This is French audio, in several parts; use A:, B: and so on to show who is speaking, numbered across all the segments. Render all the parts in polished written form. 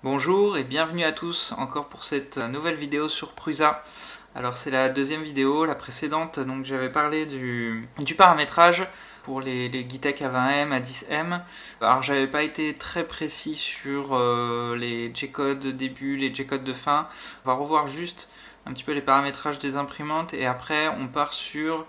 A: Bonjour et bienvenue à tous encore pour cette nouvelle vidéo sur Prusa. Alors c'est la deuxième vidéo, la précédente donc j'avais parlé du paramétrage pour les Gitek A20M, A10M. Alors j'avais pas été très précis sur les G-codes de début, les G-codes de fin. On va revoir juste un petit peu les paramétrages des imprimantes et après on part sur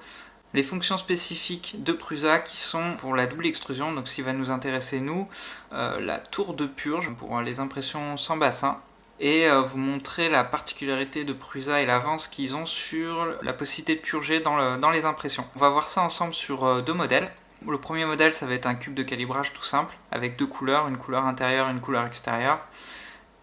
A: les fonctions spécifiques de Prusa qui sont pour la double extrusion, donc ce qui va nous intéresser nous, la tour de purge pour les impressions sans bassin, et vous montrer la particularité de Prusa et l'avance qu'ils ont sur la possibilité de purger dans les impressions. On va voir ça ensemble sur deux modèles. Le premier modèle, ça va être un cube de calibrage tout simple, avec deux couleurs, une couleur intérieure et une couleur extérieure.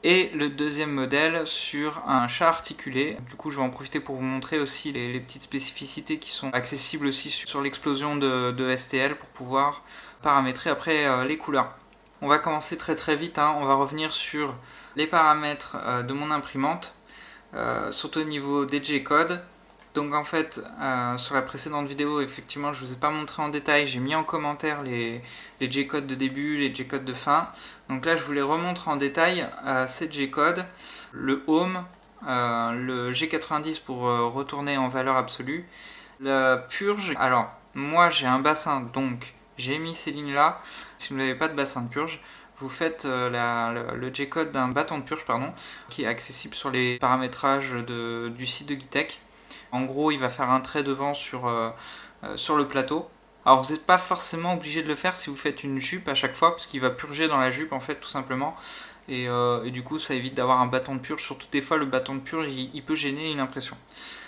A: Et le deuxième modèle sur un chat articulé. Du coup, je vais en profiter pour vous montrer aussi les petites spécificités qui sont accessibles aussi sur l'explosion de STL pour pouvoir paramétrer après les couleurs. On va commencer très vite, on va revenir sur les paramètres de mon imprimante, surtout au niveau des G-codes. Donc en fait, sur la précédente vidéo, effectivement, je ne vous ai pas montré en détail, j'ai mis en commentaire les G-codes de début, les G-codes de fin. Donc là, je vous les remontre en détail, ces G-codes, le Home, le G90 pour retourner en valeur absolue, la purge. Alors, moi j'ai un bassin, donc j'ai mis ces lignes-là. Si vous n'avez pas de bassin de purge, vous faites le G-code d'un bâton de purge, qui est accessible sur les paramétrages du site de Gitek. En gros, il va faire un trait devant sur le plateau. Alors vous n'êtes pas forcément obligé de le faire si vous faites une jupe à chaque fois, parce qu'il va purger dans la jupe en fait tout simplement. Et du coup ça évite d'avoir un bâton de purge, surtout des fois le bâton de purge il peut gêner une impression.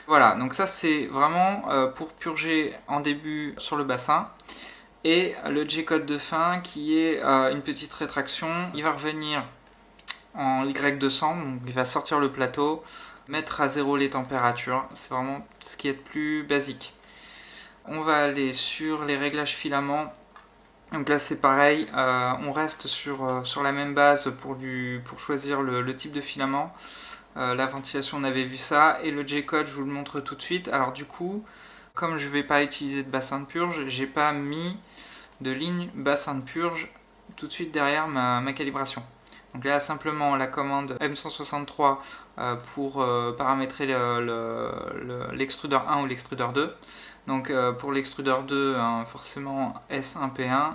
A: Voilà, donc ça c'est vraiment pour purger en début sur le bassin. Et le G-code de fin qui est une petite rétraction, il va revenir en Y200, donc il va sortir le plateau, mettre à zéro les températures, c'est vraiment ce qui est le plus basique. On va aller sur les réglages filaments. Donc là c'est pareil, on reste sur la même base pour choisir le type de filament. La ventilation on avait vu ça, et le G-code je vous le montre tout de suite. Alors du coup, comme je ne vais pas utiliser de bassin de purge, j'ai pas mis de ligne bassin de purge tout de suite derrière ma calibration. Donc là simplement la commande M163 pour paramétrer l'extrudeur 1 ou l'extrudeur 2. Donc pour l'extrudeur 2 forcément S1P1,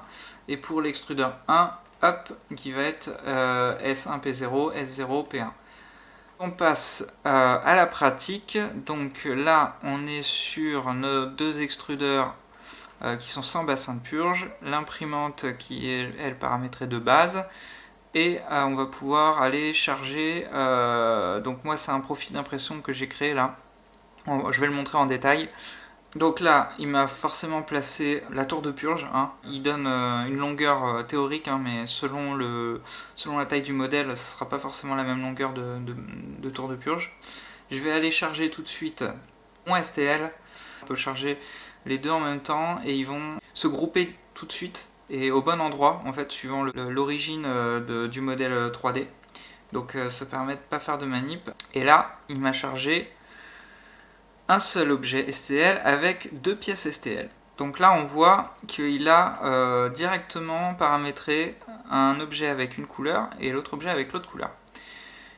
A: et pour l'extrudeur 1 hop, qui va être S1P0, S0P1. On passe à la pratique. Donc là on est sur nos deux extrudeurs qui sont sans bassin de purge, l'imprimante qui est elle paramétrée de base, et on va pouvoir aller charger, donc moi c'est un profil d'impression que j'ai créé là, je vais le montrer en détail. Donc là il m'a forcément placé la tour de purge, il donne une longueur théorique, mais selon la taille du modèle ce ne sera pas forcément la même longueur de tour de purge. Je vais aller charger tout de suite mon STL, on peut charger les deux en même temps et ils vont se grouper tout de suite et au bon endroit en fait suivant l'origine du modèle 3D. Donc ça permet de ne pas faire de manip. Et là il m'a chargé un seul objet STL avec deux pièces STL. Donc là on voit qu'il a directement paramétré un objet avec une couleur et l'autre objet avec l'autre couleur.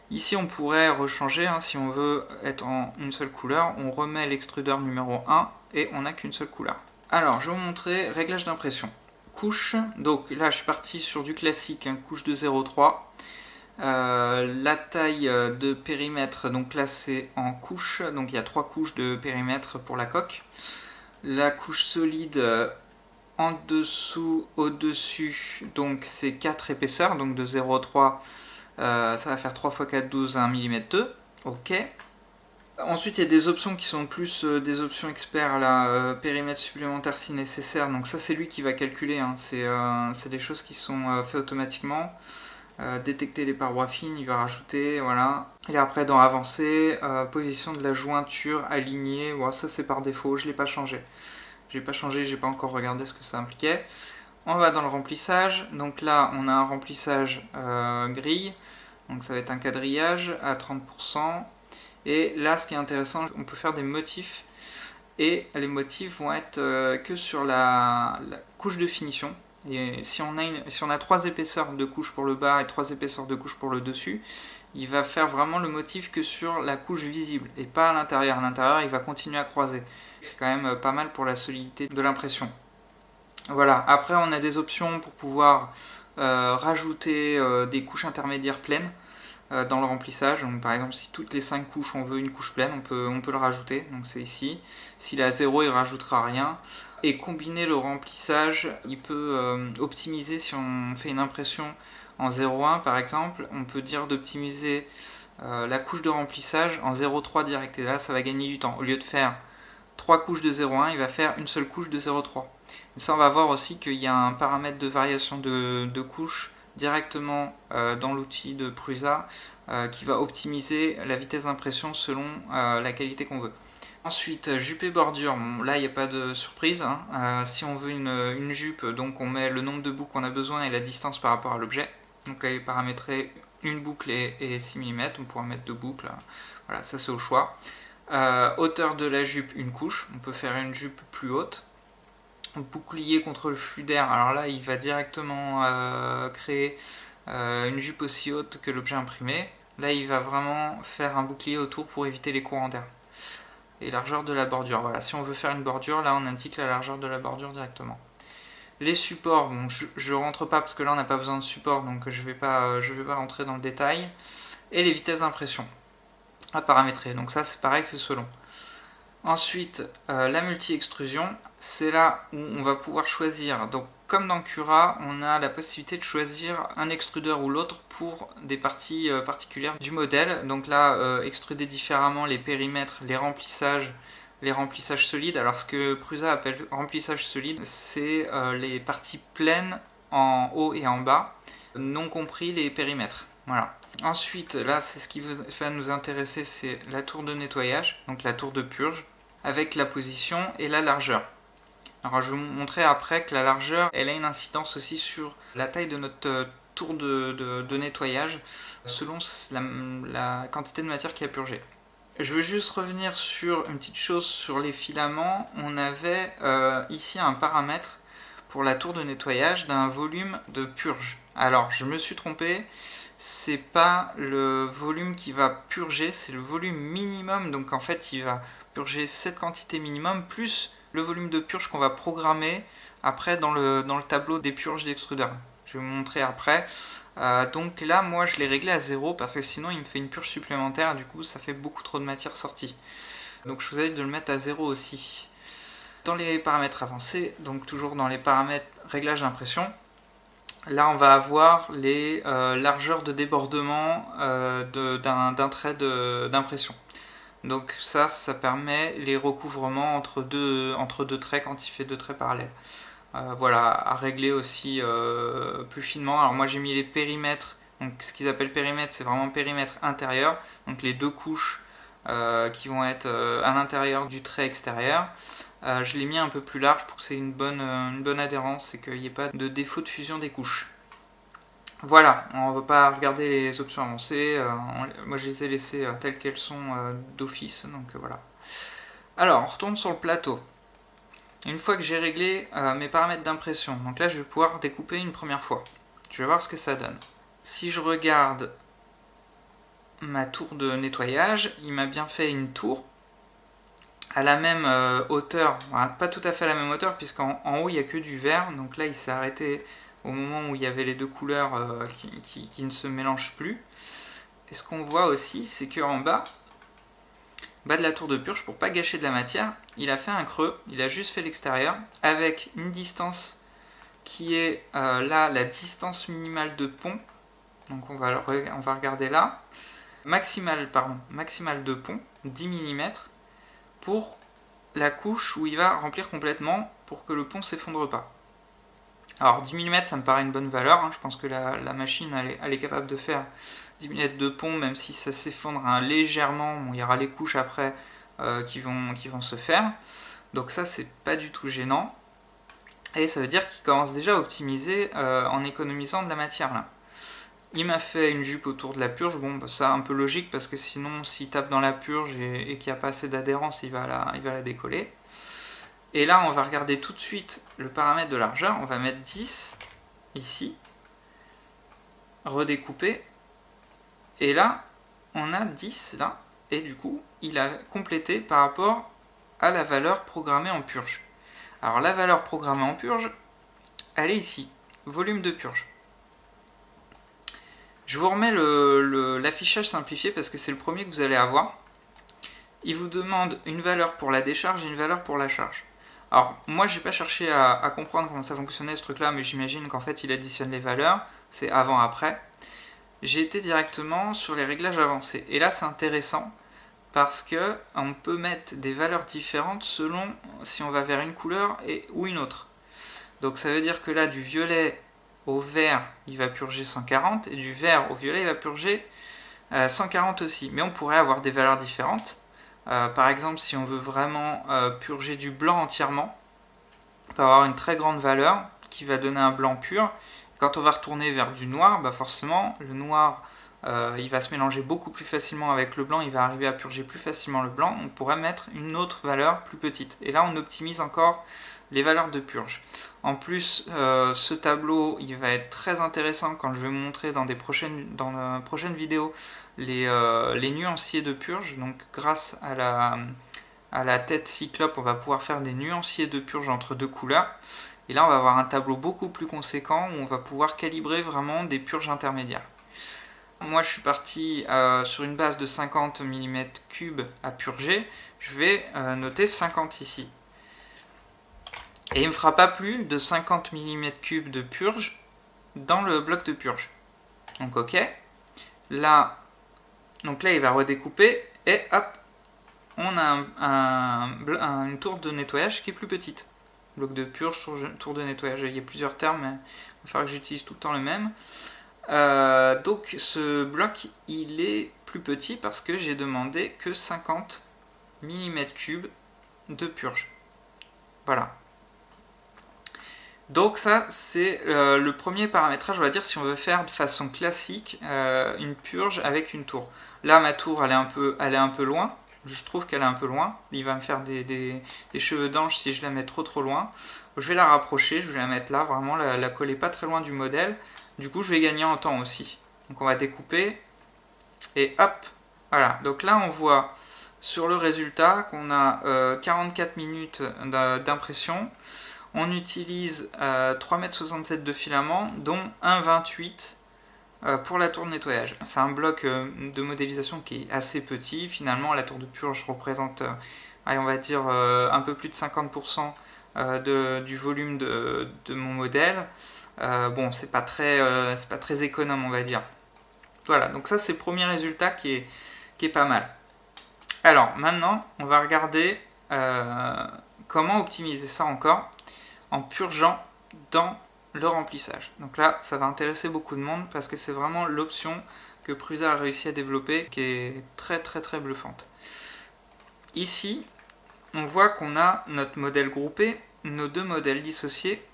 A: Ici on pourrait rechanger, si on veut être en une seule couleur, on remet l'extrudeur numéro 1 et on n'a qu'une seule couleur. Alors je vais vous montrer réglage d'impression. Couche, donc là je suis parti sur du classique, couche de 0,3. La taille de périmètre, donc là c'est en couche, donc il y a 3 couches de périmètre pour la coque. La couche solide en dessous, au-dessus, donc c'est 4 épaisseurs, donc de 0,3. Ça va faire 3 x 4, 12, 1 mm 2. Ok. Ensuite, il y a des options qui sont plus des options experts, là, périmètre supplémentaire si nécessaire. Donc ça, c'est lui qui va calculer. C'est des choses qui sont faites automatiquement. Détecter les parois fines, il va rajouter, voilà. Et après, dans avancé, position de la jointure alignée. Bon, ça, c'est par défaut. Je l'ai pas changé. J'ai pas encore regardé ce que ça impliquait. On va dans le remplissage. Donc là, on a un remplissage grille. Donc ça va être un quadrillage à 30%. Et là, ce qui est intéressant, on peut faire des motifs. Et les motifs vont être que sur la couche de finition. Et si on a 3 épaisseurs de couches pour le bas et 3 épaisseurs de couches pour le dessus, il va faire vraiment le motif que sur la couche visible et pas à l'intérieur. À l'intérieur, il va continuer à croiser. C'est quand même pas mal pour la solidité de l'impression. Voilà, après on a des options pour pouvoir rajouter des couches intermédiaires pleines dans le remplissage. Donc, par exemple, si toutes les 5 couches on veut une couche pleine, on peut le rajouter. Donc c'est ici. S'il est à 0, il ne rajoutera rien. Et combiner le remplissage, il peut optimiser si on fait une impression en 0,1 par exemple. On peut dire d'optimiser la couche de remplissage en 0,3 direct. Et là, ça va gagner du temps. Au lieu de faire 3 couches de 0,1, il va faire une seule couche de 0,3. Et ça, on va voir aussi qu'il y a un paramètre de variation de couches directement dans l'outil de Prusa qui va optimiser la vitesse d'impression selon la qualité qu'on veut. Ensuite, jupe et bordure, bon, là il n'y a pas de surprise. Si on veut une jupe, donc on met le nombre de boucles qu'on a besoin et la distance par rapport à l'objet. Donc là il est paramétré une boucle et 6 mm, on pourra mettre 2 boucles. Voilà, ça c'est au choix. Hauteur de la jupe, une couche, on peut faire une jupe plus haute. Bouclier contre le flux d'air, alors là il va directement créer une jupe aussi haute que l'objet imprimé. Là il va vraiment faire un bouclier autour pour éviter les courants d'air. Et largeur de la bordure, voilà, si on veut faire une bordure, là on indique la largeur de la bordure directement. Les supports, bon, je rentre pas parce que là on n'a pas besoin de support, donc je vais pas rentrer dans le détail. Et les vitesses d'impression à paramétrer, donc ça c'est pareil, c'est selon. Ensuite, la multi-extrusion, c'est là où on va pouvoir choisir. Donc, comme dans Cura, on a la possibilité de choisir un extrudeur ou l'autre pour des parties particulières du modèle. Donc là, extruder différemment les périmètres, les remplissages solides. Alors, ce que Prusa appelle remplissage solide, c'est les parties pleines en haut et en bas, non compris les périmètres. Voilà. Ensuite, là, c'est ce qui va nous intéresser, c'est la tour de nettoyage, donc la tour de purge, avec la position et la largeur. Alors, je vais vous montrer après que la largeur, elle a une incidence aussi sur la taille de notre tour de nettoyage, selon la quantité de matière qui a purgé. Je veux juste revenir sur une petite chose sur les filaments. On avait ici un paramètre pour la tour de nettoyage d'un volume de purge. Alors, je me suis trompé. C'est pas le volume qui va purger, c'est le volume minimum. Donc en fait, il va purger cette quantité minimum plus le volume de purge qu'on va programmer après dans le tableau des purges d'extrudeur. Je vais vous montrer après. Donc là, moi, je l'ai réglé à 0 parce que sinon, il me fait une purge supplémentaire. Du coup, ça fait beaucoup trop de matière sortie. Donc je vous invite de le mettre à 0 aussi. Dans les paramètres avancés, donc toujours dans les paramètres réglage d'impression, là, on va avoir les largeurs de débordement d'un trait d'impression. Donc ça permet les recouvrements entre deux traits quand il fait 2 traits parallèles. Voilà, à régler aussi plus finement. Alors moi j'ai mis les périmètres. Donc ce qu'ils appellent périmètre, c'est vraiment périmètre intérieur. Donc les 2 couches qui vont être à l'intérieur du trait extérieur. Je l'ai mis un peu plus large pour que c'est une bonne adhérence et qu'il n'y ait pas de défaut de fusion des couches. Voilà, on ne va pas regarder les options avancées, moi je les ai laissées telles qu'elles sont d'office, donc voilà. Alors, on retourne sur le plateau. Une fois que j'ai réglé mes paramètres d'impression, donc là je vais pouvoir découper une première fois. Je vais voir ce que ça donne. Si je regarde ma tour de nettoyage, il m'a bien fait une tour à la même hauteur, pas tout à fait à la même hauteur puisqu'en haut il n'y a que du vert, donc là il s'est arrêté au moment où il y avait les 2 couleurs qui ne se mélangent plus. Et ce qu'on voit aussi, c'est qu'en bas de la tour de purge, pour pas gâcher de la matière, il a fait un creux, il a juste fait l'extérieur, avec une distance qui est là, la distance minimale de pont. Donc on va regarder là. Maximale de pont, 10 mm, pour la couche où il va remplir complètement pour que le pont ne s'effondre pas. Alors 10 mm ça me paraît une bonne valeur, je pense que la machine elle est capable de faire 10 mm de pont même si ça s'effondre légèrement, bon, il y aura les couches après qui vont se faire. Donc ça c'est pas du tout gênant. Et ça veut dire qu'il commence déjà à optimiser en économisant de la matière là. Il m'a fait une jupe autour de la purge, bon bah, ça un peu logique parce que sinon s'il tape dans la purge et qu'il n'y a pas assez d'adhérence il va la décoller. Et là, on va regarder tout de suite le paramètre de largeur. On va mettre 10 ici, redécouper. Et là, on a 10 là. Et du coup, il a complété par rapport à la valeur programmée en purge. Alors la valeur programmée en purge, elle est ici, volume de purge. Je vous remets l'affichage simplifié parce que c'est le premier que vous allez avoir. Il vous demande une valeur pour la décharge et une valeur pour la charge. Alors, moi, j'ai pas cherché à comprendre comment ça fonctionnait ce truc-là, mais j'imagine qu'en fait, il additionne les valeurs. C'est avant-après. J'ai été directement sur les réglages avancés. Et là, c'est intéressant parce que on peut mettre des valeurs différentes selon si on va vers une couleur ou une autre. Donc, ça veut dire que là, du violet au vert, il va purger 140, et du vert au violet, il va purger 140 aussi. Mais on pourrait avoir des valeurs différentes. Par exemple, si on veut vraiment purger du blanc entièrement, on peut avoir une très grande valeur qui va donner un blanc pur. Quand on va retourner vers du noir, bah forcément, le noir, il va se mélanger beaucoup plus facilement avec le blanc, il va arriver à purger plus facilement le blanc. On pourrait mettre une autre valeur plus petite. Et là, on optimise encore les valeurs de purge. En plus, ce tableau, il va être très intéressant quand je vais vous montrer dans la prochaine vidéo les nuanciers de purge. Donc grâce à la tête cyclope, on va pouvoir faire des nuanciers de purge entre deux couleurs. Et là, on va avoir un tableau beaucoup plus conséquent où on va pouvoir calibrer vraiment des purges intermédiaires. Moi, je suis parti sur une base de 50 mm3 à purger. Je vais noter 50 ici. Et il ne me fera pas plus de 50 mm3 de purge dans le bloc de purge. Donc ok. Là, il va redécouper et hop, on a une tour de nettoyage qui est plus petite. Bloc de purge, tour de nettoyage, il y a plusieurs termes, mais il va falloir que j'utilise tout le temps le même. Donc ce bloc, il est plus petit parce que j'ai demandé que 50 mm3 de purge. Voilà. Donc ça, c'est le premier paramétrage, on va dire, si on veut faire de façon classique une purge avec une tour. Là, ma tour, elle est un peu loin. Je trouve qu'elle est un peu loin. Il va me faire des cheveux d'ange si je la mets trop loin. Je vais la rapprocher, je vais la mettre là, vraiment, la coller pas très loin du modèle. Du coup, je vais gagner en temps aussi. Donc on va découper. Et hop, voilà. Donc là, on voit sur le résultat qu'on a 44 minutes d'impression. On utilise 3,67 m de filament, dont 1,28 pour la tour de nettoyage. C'est un bloc de modélisation qui est assez petit. Finalement, la tour de purge représente, on va dire, un peu plus de 50% du volume de mon modèle. Bon, c'est pas très économe, on va dire. Voilà, donc ça, c'est le premier résultat qui est pas mal. Alors, maintenant, on va regarder comment optimiser ça encore en purgeant dans le remplissage. Donc là, ça va intéresser beaucoup de monde parce que c'est vraiment l'option que Prusa a réussi à développer qui est très bluffante. Ici, on voit qu'on a notre modèle groupé, nos deux modèles dissociés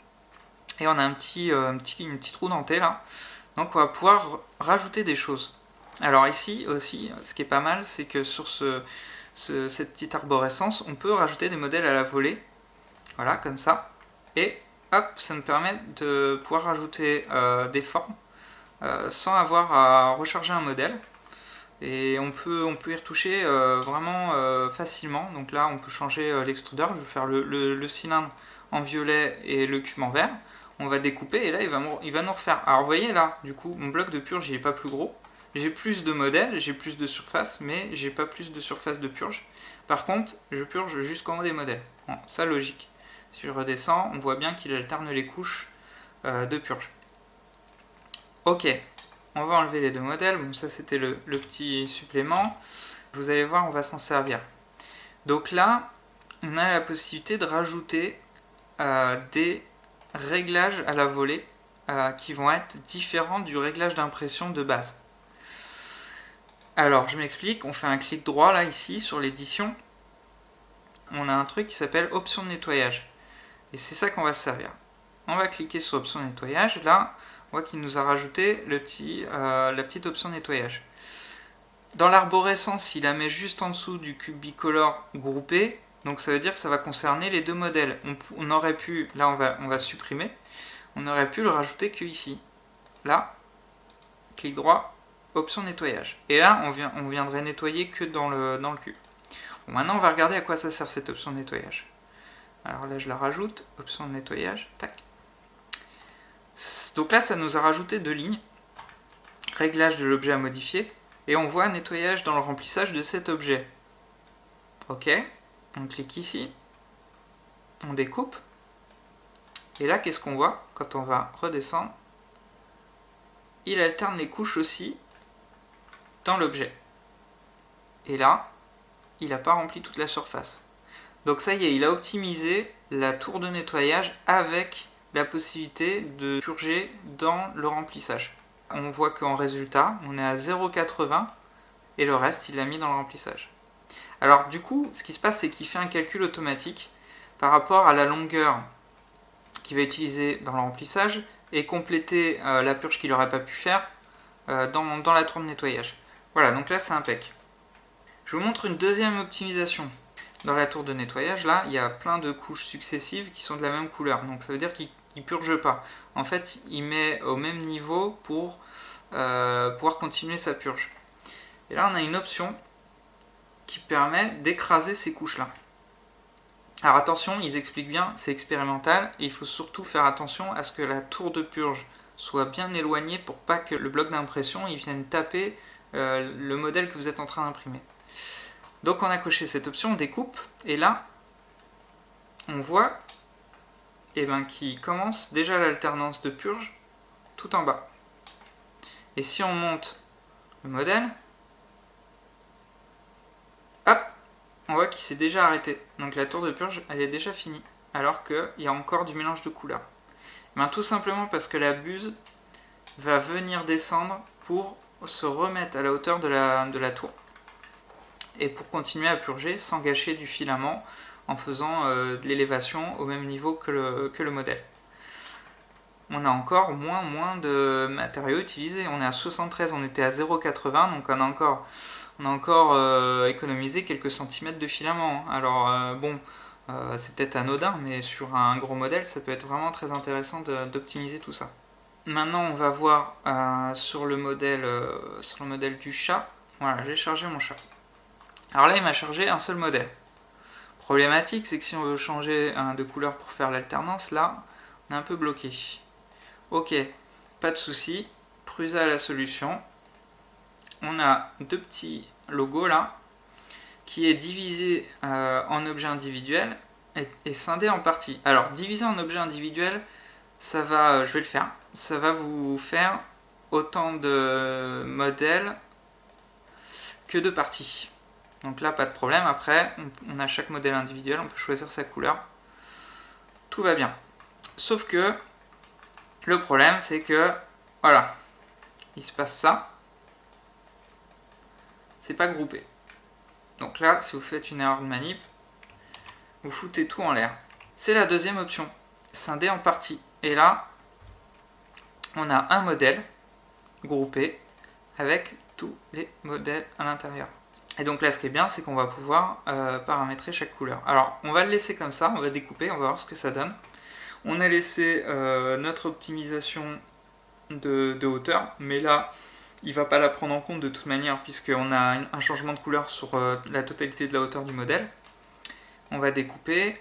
A: et on a une petite roue dentée là. Donc on va pouvoir rajouter des choses. Alors ici aussi, ce qui est pas mal, c'est que sur cette petite arborescence, on peut rajouter des modèles à la volée. Voilà, comme ça. Et hop, ça nous permet de pouvoir rajouter des formes sans avoir à recharger un modèle. Et on peut y retoucher vraiment facilement. Donc là, on peut changer l'extrudeur. Je vais faire le cylindre en violet et le cube en vert. On va découper et là, il va nous refaire. Alors vous voyez là, du coup, mon bloc de purge, il n'est pas plus gros. J'ai plus de modèles, j'ai plus de surface, mais j'ai pas plus de surface de purge. Par contre, je purge jusqu'en haut des modèles. Bon, ça, logique. Si je redescends, on voit bien qu'il alterne les couches de purge. Ok, on va enlever les deux modèles. Bon, ça c'était le petit supplément. Vous allez voir, on va s'en servir. Donc là, on a la possibilité de rajouter des réglages à la volée qui vont être différents du réglage d'impression de base. Alors, je m'explique. On fait un clic droit là, ici, sur l'édition. On a un truc qui s'appelle option de nettoyage. Et c'est ça qu'on va se servir. On va cliquer sur option nettoyage. Là, on voit qu'il nous a rajouté la petite option nettoyage. Dans l'arborescence, il la met juste en dessous du cube bicolore groupé. Donc ça veut dire que ça va concerner les deux modèles. On aurait pu, là on va supprimer, on aurait pu le rajouter que ici. Là, clic droit, option nettoyage. Et là, on viendrait nettoyer que dans le cube. Bon, maintenant, on va regarder à quoi ça sert cette option de nettoyage. Alors là, je la rajoute, option de nettoyage, tac. Donc là, ça nous a rajouté 2 lignes. Réglage de l'objet à modifier. Et on voit nettoyage dans le remplissage de cet objet. Ok, on clique ici. On découpe. Et là, qu'est-ce qu'on voit quand on va redescendre? Il alterne les couches aussi dans l'objet. Et là, il n'a pas rempli toute la surface. Donc ça y est, il a optimisé la tour de nettoyage avec la possibilité de purger dans le remplissage. On voit qu'en résultat, on est à 0,80 et le reste, il l'a mis dans le remplissage. Alors du coup, ce qui se passe, c'est qu'il fait un calcul automatique par rapport à la longueur qu'il va utiliser dans le remplissage et compléter la purge qu'il n'aurait pas pu faire dans la tour de nettoyage. Voilà, donc là c'est impec. Je vous montre une deuxième optimisation. Dans la tour de nettoyage, là, il y a plein de couches successives qui sont de la même couleur. Donc ça veut dire qu'il ne purge pas. En fait, il met au même niveau pour pouvoir continuer sa purge. Et là, on a une option qui permet d'écraser ces couches-là. Alors attention, ils expliquent bien, c'est expérimental, et il faut surtout faire attention à ce que la tour de purge soit bien éloignée pour pas que le bloc d'impression il vienne taper le modèle que vous êtes en train d'imprimer. Donc on a coché cette option, on découpe, et là, on voit qu'il commence déjà l'alternance de purge tout en bas. Et si on monte le modèle, hop, on voit qu'il s'est déjà arrêté. Donc la tour de purge, elle est déjà finie, alors qu'il y a encore du mélange de couleurs. Tout simplement parce que la buse va venir descendre pour se remettre à la hauteur de la tour et pour continuer à purger sans gâcher du filament en faisant de l'élévation au même niveau que le modèle. On a encore moins de matériaux utilisés. On est à 73, on était à 0,80, donc on a encore économisé quelques centimètres de filament. Alors bon, c'est peut-être anodin, mais sur un gros modèle, ça peut être vraiment très intéressant d'optimiser tout ça. Maintenant, on va voir sur le modèle du chat. Voilà, j'ai chargé mon chat. Alors là, il m'a chargé un seul modèle. Problématique, c'est que si on veut changer de couleur pour faire l'alternance, là, on est un peu bloqué. Ok, pas de souci. Prusa a la solution. On a 2 petits logos là, qui est divisé en objets individuels et scindé en parties. Alors, diviser en objets individuels, ça va, je vais le faire, ça va vous faire autant de modèles que de parties. Donc là, pas de problème. Après, on a chaque modèle individuel, on peut choisir sa couleur. Tout va bien. Sauf que le problème, c'est que, voilà, il se passe ça. C'est pas groupé. Donc là, si vous faites une erreur de manip, vous foutez tout en l'air. C'est la deuxième option, scinder en parties. Et là, on a un modèle groupé avec tous les modèles à l'intérieur. Et donc là, ce qui est bien, c'est qu'on va pouvoir paramétrer chaque couleur. Alors, on va le laisser comme ça, on va découper, on va voir ce que ça donne. On a laissé notre optimisation de hauteur, mais là, il ne va pas la prendre en compte de toute manière, puisqu'on a un changement de couleur sur la totalité de la hauteur du modèle. On va découper.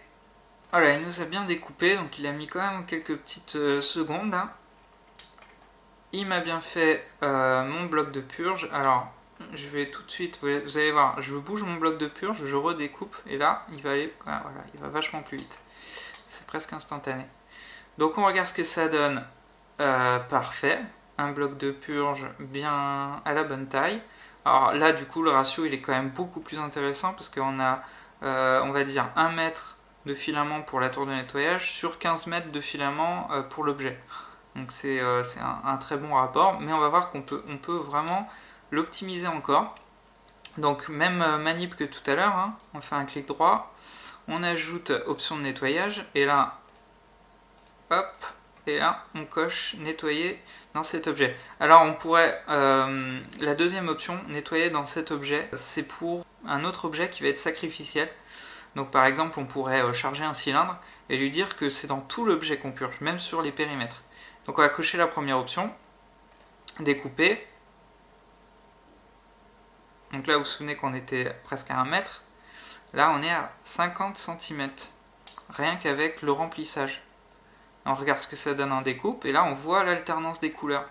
A: Voilà, il nous a bien découpé, donc il a mis quand même quelques petites secondes. Hein. Il m'a bien fait mon bloc de purge. Alors, je vais tout de suite, vous allez voir, je bouge mon bloc de purge, je redécoupe, et là, il va aller, voilà, il va vachement plus vite. C'est presque instantané. Donc on regarde ce que ça donne. Parfait. Un bloc de purge bien à la bonne taille. Alors là, du coup, le ratio, il est quand même beaucoup plus intéressant, parce qu'on a, on va dire, 1 mètre de filament pour la tour de nettoyage sur 15 mètres de filament pour l'objet. Donc c'est un très bon rapport, mais on va voir qu'on peut vraiment l'optimiser encore. Donc même manip que tout à l'heure, hein, on fait un clic droit, on ajoute option de nettoyage, et là, hop, et là on coche nettoyer dans cet objet. Alors on pourrait, la deuxième option, nettoyer dans cet objet, c'est pour un autre objet qui va être sacrificiel. Donc par exemple, on pourrait charger un cylindre et lui dire que c'est dans tout l'objet qu'on purge, même sur les périmètres. Donc on va cocher la première option, découper. Donc là, vous vous souvenez qu'on était presque à 1 mètre. Là, on est à 50 cm, rien qu'avec le remplissage. On regarde ce que ça donne en découpe, et là, on voit l'alternance des couleurs.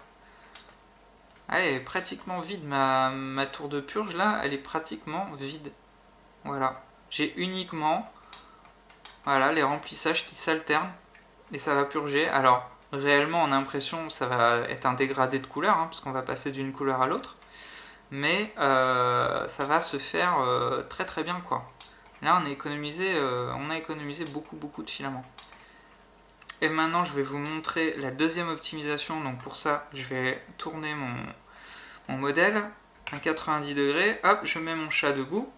A: Ah, elle est pratiquement vide, ma tour de purge, là, elle est pratiquement vide. Voilà. J'ai uniquement les remplissages qui s'alternent, et ça va purger. Alors, réellement, on a l'impression que ça va être un dégradé de couleur, parce qu'on va passer d'une couleur à l'autre. Mais ça va se faire très très bien, quoi. Là, on a économisé beaucoup de filaments. Et maintenant, je vais vous montrer la deuxième optimisation. Donc pour ça, je vais tourner mon modèle à 90 degrés. Hop, je mets mon chat debout.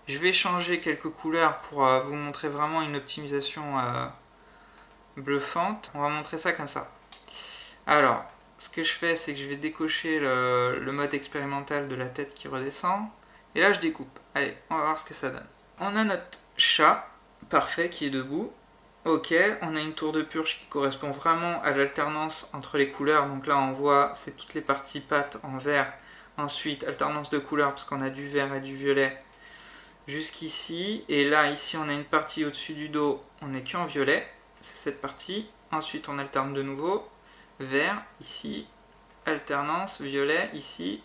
A: Je vais changer quelques couleurs pour vous montrer vraiment une optimisation bluffante. On va montrer ça comme ça. Alors, ce que je fais, c'est que je vais décocher le mode expérimental de la tête qui redescend. Et là, je découpe. Allez, on va voir ce que ça donne. On a notre chat parfait qui est debout. Ok, on a une tour de purge qui correspond vraiment à l'alternance entre les couleurs. Donc là, on voit, c'est toutes les parties pattes en vert. Ensuite, alternance de couleurs, parce qu'on a du vert et du violet jusqu'ici. Et là, ici, on a une partie au-dessus du dos, on n'est qu'en violet. C'est cette partie. Ensuite, on alterne de nouveau. Vert, ici, alternance, violet, ici,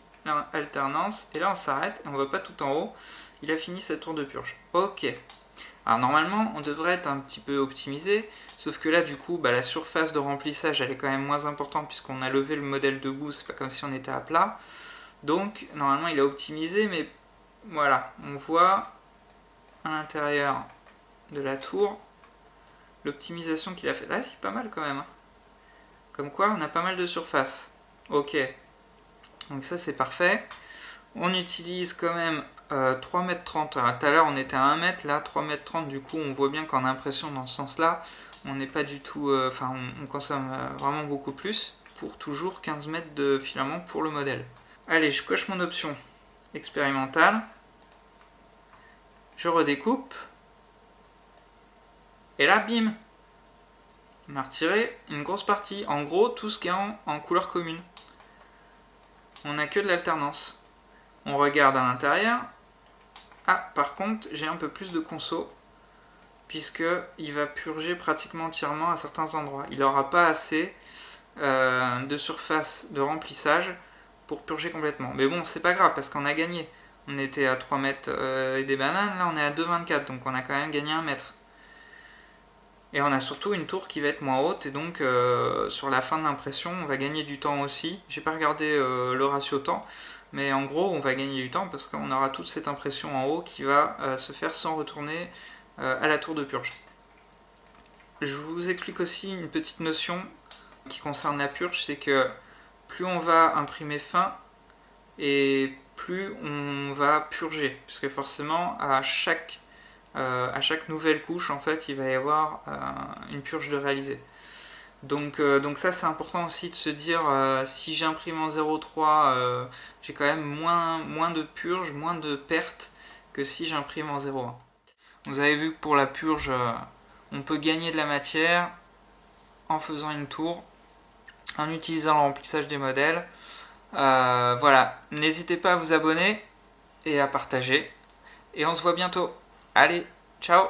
A: alternance. Et là, on s'arrête et on ne va pas tout en haut. Il a fini sa tour de purge. Ok. Alors normalement, on devrait être un petit peu optimisé, sauf que là, du coup, la surface de remplissage, elle est quand même moins importante puisqu'on a levé le modèle debout, c'est pas comme si on était à plat. Donc, normalement, il a optimisé, mais voilà, on voit à l'intérieur de la tour l'optimisation qu'il a faite. Ah, c'est pas mal quand même. Comme quoi, on a pas mal de surface. Ok, donc ça, c'est parfait. On utilise quand même 3,30 m. Tout à l'heure on était à 1 m, là 3,30 m, du coup on voit bien qu'en impression dans ce sens là, on n'est pas du tout. On consomme vraiment beaucoup plus pour toujours 15 mètres de filament pour le modèle. Allez, je coche mon option expérimentale. Je redécoupe. Et là, bim! On m'a retiré une grosse partie. En gros, tout ce qui est en couleur commune. On n'a que de l'alternance. On regarde à l'intérieur. Ah, par contre, j'ai un peu plus de conso, puisqu'il va purger pratiquement entièrement à certains endroits. Il n'aura pas assez de surface de remplissage pour purger complètement. Mais bon, c'est pas grave, parce qu'on a gagné. On était à 3 mètres et des bananes, là on est à 2,24, donc on a quand même gagné 1 mètre. Et on a surtout une tour qui va être moins haute, et donc sur la fin de l'impression, on va gagner du temps aussi. J'ai pas regardé le ratio temps, mais en gros, on va gagner du temps parce qu'on aura toute cette impression en haut qui va se faire sans retourner à la tour de purge. Je vous explique aussi une petite notion qui concerne la purge, c'est que plus on va imprimer fin et plus on va purger, puisque forcément à chaque nouvelle couche, en fait, il va y avoir une purge de réaliser. Donc ça, c'est important aussi de se dire, si j'imprime en 0,3, j'ai quand même moins de purge, moins de pertes que si j'imprime en 0,1. Vous avez vu que pour la purge, on peut gagner de la matière en faisant une tour, en utilisant le remplissage des modèles. Voilà, n'hésitez pas à vous abonner et à partager. Et on se voit bientôt. Allez, ciao!